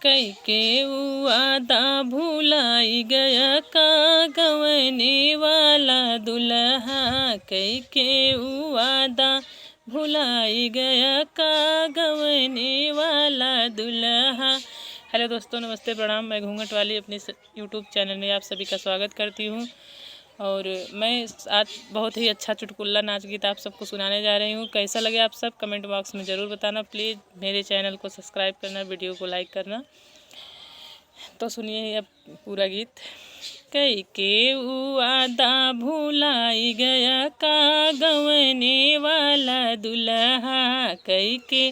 कई के वादा भुलाई गया का गंवने वाला दुल्हा। कई के वादा भुलाई गया का गंवने वाला दुल्हा। हेलो दोस्तों, नमस्ते, प्रणाम। मैं घूंघट वाली अपनी यूट्यूब चैनल में आप सभी का स्वागत करती हूँ। और मैं आज बहुत ही अच्छा चुटकुला नाच गीत आप सबको सुनाने जा रही हूँ। कैसा लगे आप सब कमेंट बॉक्स में ज़रूर बताना। प्लीज़ मेरे चैनल को सब्सक्राइब करना, वीडियो को लाइक करना। तो सुनिए अब पूरा गीत। कई के वादा भुलाई गया का गंवने वाला दुल्हा। कई के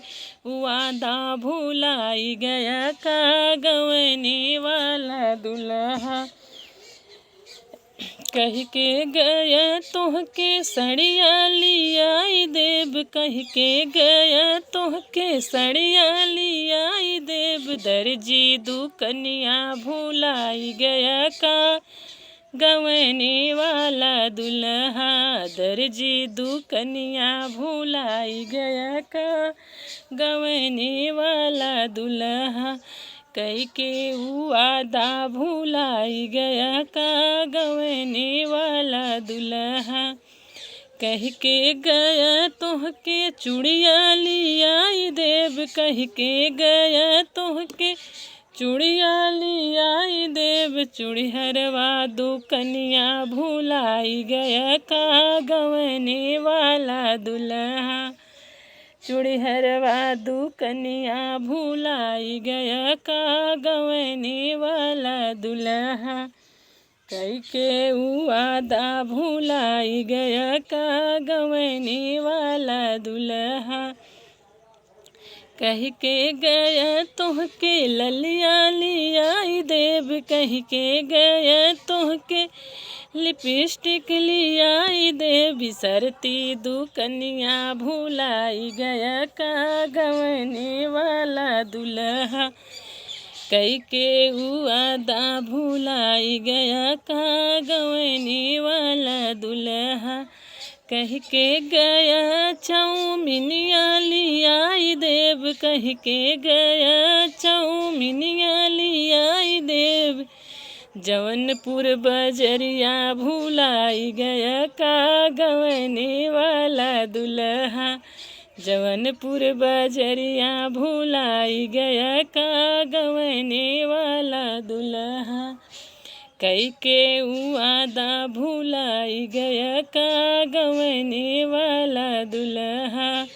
वादा भुलाई गया का गंवने वाला दुल्हा। कह के गया तोहके सड़िया लियाई देव। कह के गया तोहके सड़िया लियाई देव। दर्जी दुकनिया भुलाई गया का गंवने वाला दुल्हा। दर्जी दुकनिया भुलाई गया का गंवने वाला दुल्हा। कई के वादा भुलाई गया का गंवने वाला दुल्हा। कह के गया तोहके चूड़िया लियाई देव। कह के गया तोहके चूड़िया लियाई देव। चूड़िहरवा दुकनिया भुलाई गया का गंवने वाला दुल्हा। चूड़िहरवा दुकनिया भुलाई गया का गंवने वाला दुल्हा। कई के वादा भुलाई गया का गंवने वाला दुल्हा। कह के गया तोहके ललिया लियाई देव। कह के गया तोहके लिपस्टिक लियाई देव। बिसरती दुकनिया भुलाई गया का गंवने वाला दुल्हा। कई के वादा भुलाई गया का गंवने वाला दुल्हा। कह के गया चौमिनिया लियाई देव। कह के गया चौमिनिया लियाई देव। जौनपुर बजरिया भुलाई गया का गंवने वाला दुल्हा। जौनपुर बजरिया भुलाई गया का गंवने वाला दुल्हा। कई के वादा भुलाई गया का गंवने वाला दुल्हा।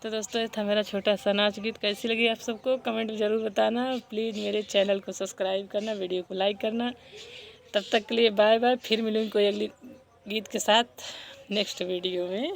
तो दोस्तों, ये था मेरा छोटा सा नाच गीत। कैसी लगी आप सबको कमेंट में ज़रूर बताना। प्लीज़ मेरे चैनल को सब्सक्राइब करना, वीडियो को लाइक करना। तब तक के लिए बाय बाय। फिर मिलूँगी कोई अगली गीत के साथ नेक्स्ट वीडियो में।